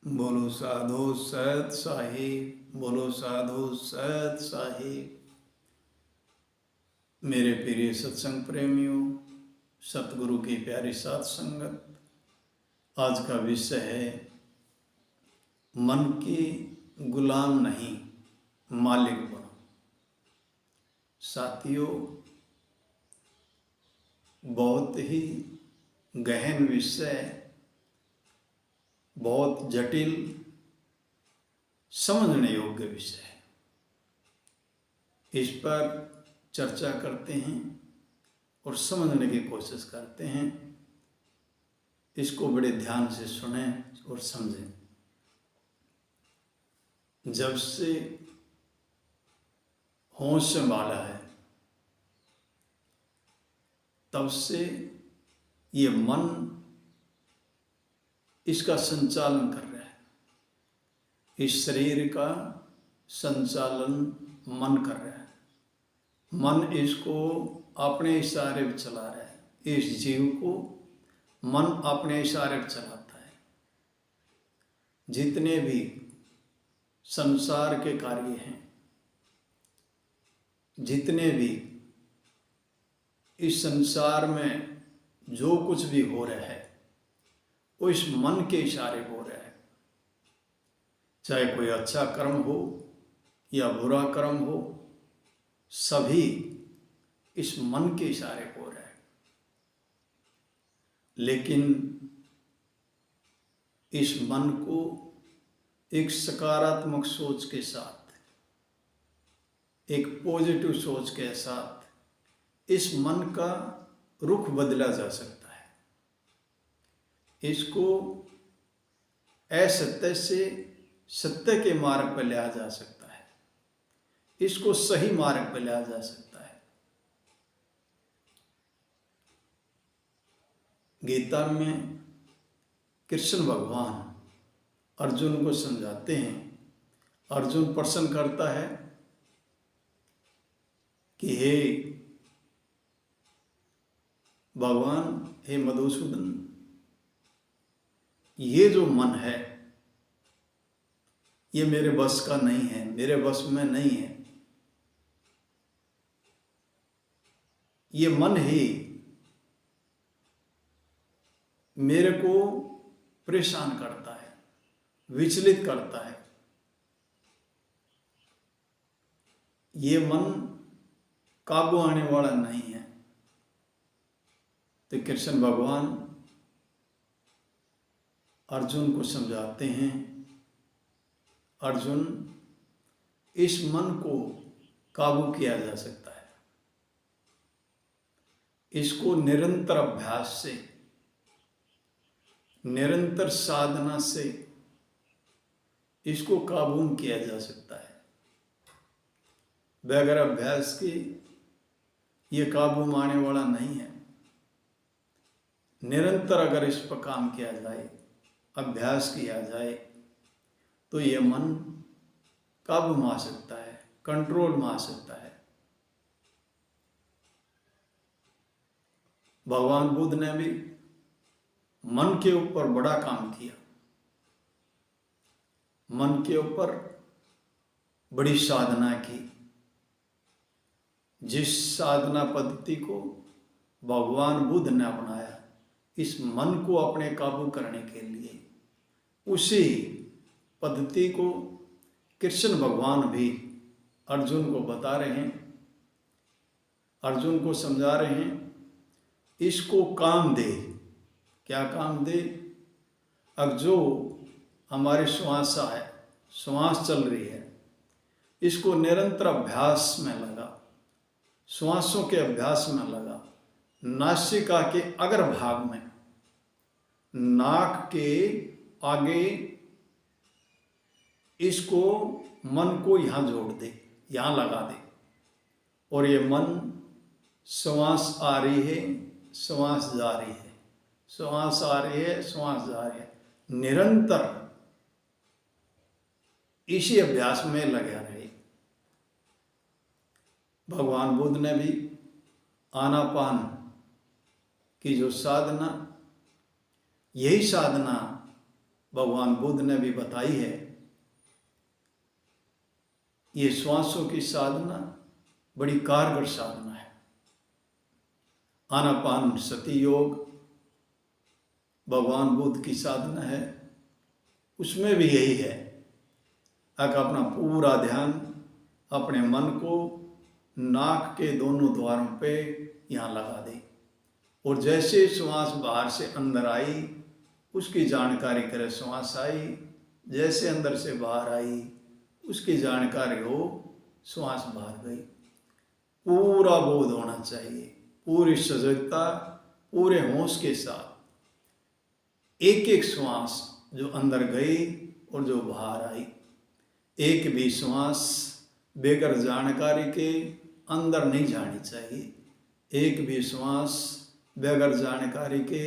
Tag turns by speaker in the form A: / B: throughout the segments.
A: बोलो साधु सत साहिब, बोलो साधु सत साहिब। मेरे प्रिय सत्संग प्रेमियों, सतगुरु की प्यारी साथ संगत। आज का विषय है मन की गुलाम नहीं, मालिक बनो। साथियों, बहुत ही गहन विषय, बहुत जटिल, समझने योग्य विषय है। इस पर चर्चा करते हैं और समझने की कोशिश करते हैं। इसको बड़े ध्यान से सुनें और समझें। जब से होश संभाला है तब से ये मन इसका संचालन कर रहा है। इस शरीर का संचालन मन कर रहा है। मन इसको अपने इशारे पर चला रहा है। इस जीव को मन अपने इशारे पर चलाता है। जितने भी संसार के कार्य हैं, जितने भी इस संसार में जो कुछ भी हो रहा है वो इस मन के इशारे हो रहा है। चाहे कोई अच्छा कर्म हो या बुरा कर्म हो, सभी इस मन के इशारे हो रहा है। लेकिन इस मन को एक सकारात्मक सोच के साथ, एक पॉजिटिव सोच के साथ इस मन का रुख बदला जा सकता है। इसको असत्य से सत्य के मार्ग पर लाया जा सकता है। इसको सही मार्ग पर लाया जा सकता है। गीता में कृष्ण भगवान अर्जुन को समझाते हैं। अर्जुन प्रश्न करता है कि हे भगवान, हे मधुसूदन, ये जो मन है ये मेरे बस का नहीं है, मेरे बस में नहीं है। ये मन ही मेरे को परेशान करता है, विचलित करता है। ये मन काबू आने वाला नहीं है। तो कृष्ण भगवान अर्जुन को समझाते हैं, अर्जुन, इस मन को काबू किया जा सकता है। इसको निरंतर अभ्यास से, निरंतर साधना से इसको काबू किया जा सकता है। बगैर अभ्यास के ये काबू में आने वाला नहीं है। निरंतर अगर इस पर काम किया जाए, अभ्यास किया जाए, तो ये मन काबू में आ सकता है, कंट्रोल में आ सकता है। भगवान बुद्ध ने भी मन के ऊपर बड़ा काम किया। मन के ऊपर बड़ी साधना की। जिस साधना पद्धति को भगवान बुद्ध ने अपनाया इस मन को अपने काबू करने के लिए, उसी पद्धति को कृष्ण भगवान भी अर्जुन को बता रहे हैं, अर्जुन को समझा रहे हैं। इसको काम दे। क्या काम दे? अब जो हमारी श्वास है, श्वास चल रही है, इसको निरंतर अभ्यास में लगा, श्वासों के अभ्यास में लगा। नासिका के अग्र भाग में, नाक के आगे इसको मन को यहाँ जोड़ दे, यहाँ लगा दे। और ये मन श्वास आ रही है, श्वास जा रही है, श्वास आ रही है, श्वास जा रही है। निरंतर इसी अभ्यास में लगा रहे। भगवान बुद्ध ने भी आनापान की जो साधना, यही साधना भगवान बुद्ध ने भी बताई है। ये श्वासों की साधना बड़ी कारगर साधना है। आनापान सति योग भगवान बुद्ध की साधना है, उसमें भी यही है। अगर अपना पूरा ध्यान अपने मन को नाक के दोनों द्वारों पे यहाँ लगा दे और जैसे श्वास बाहर से अंदर आई उसकी जानकारी करे, श्वास आई जैसे अंदर से बाहर आई उसकी जानकारी हो, श्वास बाहर गई। पूरा बोध होना चाहिए, पूरी सजगता, पूरे होश के साथ एक एक श्वास जो अंदर गई और जो बाहर आई, एक भी श्वास बेगर जानकारी के अंदर नहीं जानी चाहिए, एक भी श्वास बेगर जानकारी के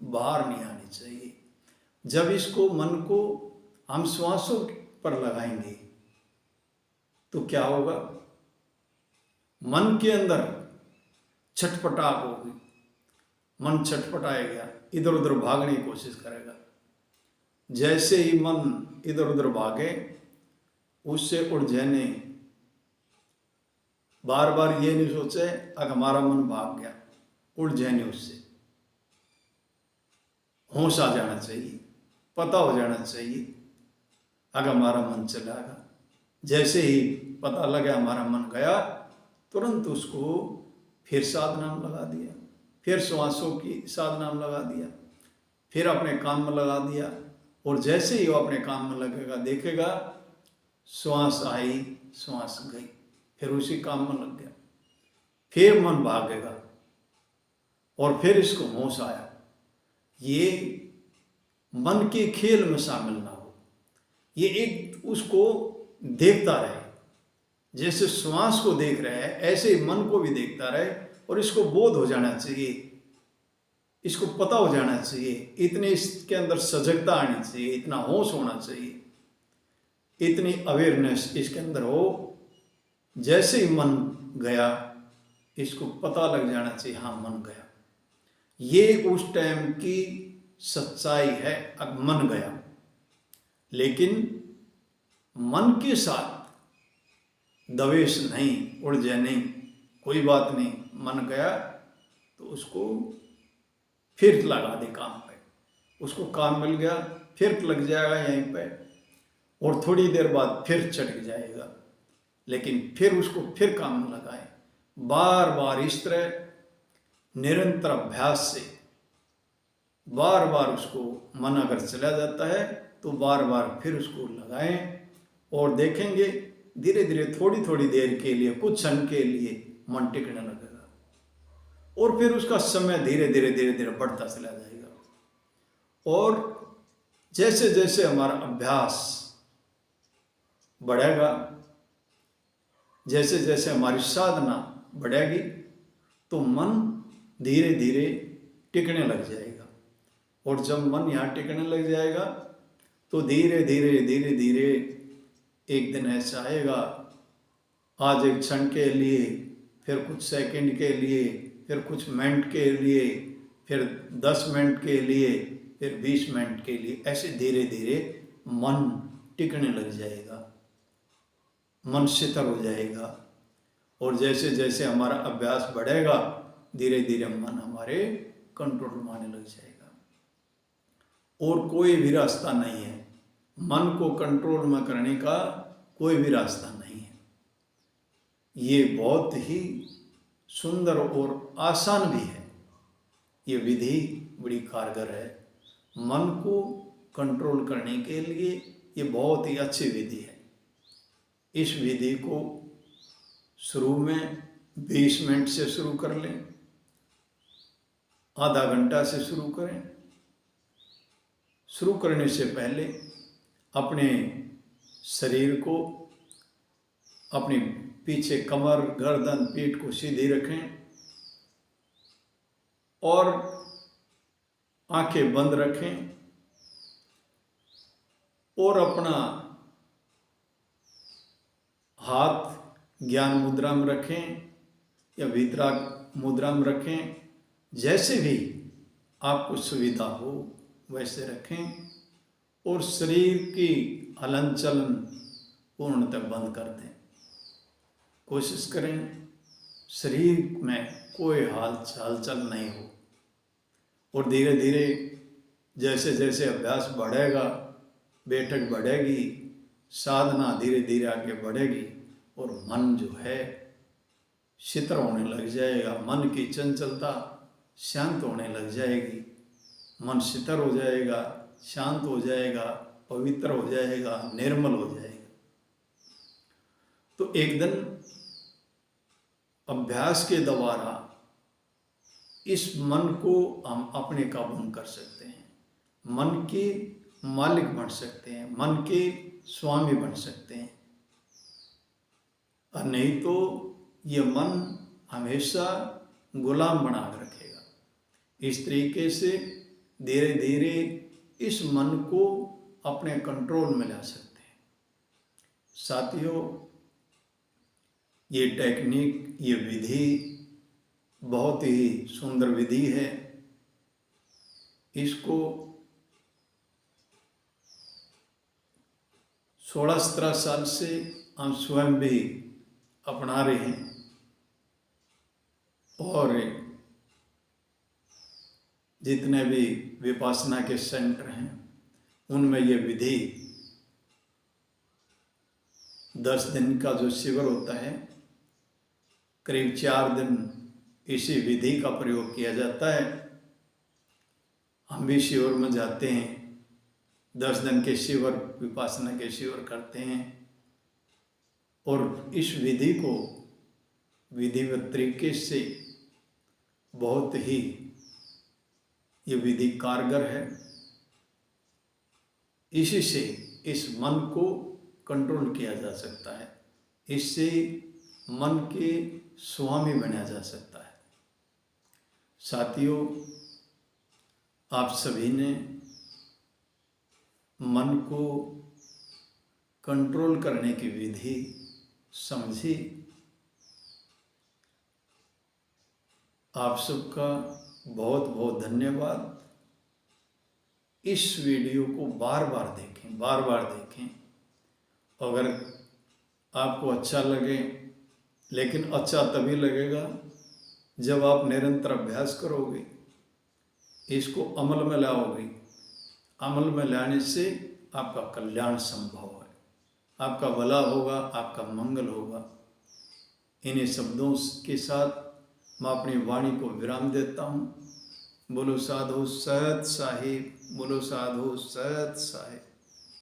A: बाहर नहीं आनी चाहिए। जब इसको मन को हम श्वासों पर लगाएंगे तो क्या होगा, मन के अंदर छटपटाहट होगी, मन छटपटाएगा, इधर उधर भागने की कोशिश करेगा। जैसे ही मन इधर उधर भागे उससे उड़ जाने, बार बार ये नहीं सोचे अगर हमारा मन भाग गया, उड़ जाने उससे होश आ जाना चाहिए, पता हो जाना चाहिए अगर हमारा मन चला गया। जैसे ही पता लगा हमारा मन गया, तुरंत उसको फिर साधना में लगा दिया, फिर श्वासों की साधना में लगा दिया, फिर अपने काम में लगा दिया। और जैसे ही वो अपने काम में लगेगा देखेगा श्वास आई श्वास गई, फिर उसी काम में लग गया, फिर मन भागेगा और फिर इसको होश आया। ये मन के खेल में शामिल ना हो, ये एक उसको देखता रहे, जैसे श्वास को देख रहा है ऐसे ही मन को भी देखता रहे और इसको बोध हो जाना चाहिए, इसको पता हो जाना चाहिए, इतनी इसके अंदर सजगता आनी चाहिए, इतना होश होना चाहिए, इतनी अवेयरनेस इसके अंदर हो। जैसे ही मन गया इसको पता लग जाना चाहिए, हाँ मन गया। ये उस टाइम की सच्चाई है। अब मन गया, लेकिन मन के साथ द्वेष नहीं, उड़ जाए नहीं, कोई बात नहीं, मन गया तो उसको फिर लगा दे काम पे, उसको काम मिल गया फिर लग जाएगा यहीं पे और थोड़ी देर बाद फिर चटक जाएगा, लेकिन फिर उसको फिर काम में लगाए। बार बार इस तरह निरंतर अभ्यास से बार बार उसको मन अगर चला जाता है तो बार बार फिर उसको लगाएं और देखेंगे धीरे धीरे थोड़ी थोड़ी देर के लिए, कुछ क्षण के लिए मन टिकने लगेगा और फिर उसका समय धीरे धीरे धीरे धीरे बढ़ता चला जाएगा। और जैसे जैसे हमारा अभ्यास बढ़ेगा, जैसे जैसे हमारी साधना बढ़ेगी तो मन धीरे धीरे टिकने लग जाएगा। और जब मन यहाँ टिकने लग जाएगा तो धीरे धीरे धीरे धीरे एक दिन ऐसा आएगा, आज एक क्षण के लिए, फिर कुछ सेकंड के लिए, फिर कुछ मिनट के लिए, फिर 10 मिनट के लिए, फिर 20 मिनट के लिए, ऐसे धीरे धीरे मन टिकने लग जाएगा, मन शीतल हो जाएगा। और जैसे जैसे हमारा अभ्यास बढ़ेगा धीरे धीरे मन हमारे कंट्रोल में आने लग जाएगा। और कोई भी रास्ता नहीं है मन को कंट्रोल में करने का, कोई भी रास्ता नहीं है। ये बहुत ही सुंदर और आसान भी है, ये विधि बड़ी कारगर है। मन को कंट्रोल करने के लिए ये बहुत ही अच्छी विधि है। इस विधि को शुरू में 20 मिनट से शुरू कर लें, आधा घंटा से शुरू करें। शुरू करने से पहले अपने शरीर को, अपनी पीछे कमर, गर्दन, पीठ को सीधी रखें और आंखें बंद रखें और अपना हाथ ज्ञान मुद्रा में रखें या वितराग मुद्रा में रखें, जैसे भी आपको सुविधा हो वैसे रखें। और शरीर की हलन चलन पूर्णतः बंद कर दें। कोशिश करें शरीर में कोई हलचल नहीं हो, और धीरे धीरे जैसे जैसे अभ्यास बढ़ेगा, बैठक बढ़ेगी, साधना धीरे धीरे आगे बढ़ेगी और मन जो है शीतल होने लग जाएगा। मन की चंचलता शांत होने लग जाएगी, मन शीतल हो जाएगा, शांत हो जाएगा, पवित्र हो जाएगा, निर्मल हो जाएगा। तो एक दिन अभ्यास के द्वारा इस मन को हम अपने काबू में कर सकते हैं, मन के मालिक बन सकते हैं, मन के स्वामी बन सकते हैं। और नहीं तो ये मन हमेशा गुलाम बना कर रखेगा। इस तरीके से धीरे धीरे इस मन को अपने कंट्रोल में ला सकते हैं। साथियों, ये टेक्निक, ये विधि बहुत ही सुंदर विधि है। इसको 16-17 साल से हम स्वयं भी अपना रहे हैं, और जितने भी विपासना के सेंटर हैं उनमें ये विधि 10 दिन का जो शिविर होता है, करीब 4 दिन इसी विधि का प्रयोग किया जाता है। हम भी शिविर में जाते हैं, 10 दिन के शिविर, विपासना के शिविर करते हैं, और इस विधि को विधिवत तरीके से बहुत ही ये विधि कारगर है। इसी से इस मन को कंट्रोल किया जा सकता है, इससे मन के स्वामी बना जा सकता है। साथियों, आप सभी ने मन को कंट्रोल करने की विधि समझी। आप सबका बहुत बहुत धन्यवाद। इस वीडियो को बार बार देखें, बार बार देखें। अगर आपको अच्छा लगे, लेकिन अच्छा तभी लगेगा जब आप निरंतर अभ्यास करोगे, इसको अमल में लाओगे। अमल में लाने से आपका कल्याण संभव है, आपका भला होगा, आपका मंगल होगा। इन्हीं शब्दों के साथ मैं अपनी वाणी को विराम देता हूँ। बोलो साधु सत साहिब, बोलो साधु सत साहिब।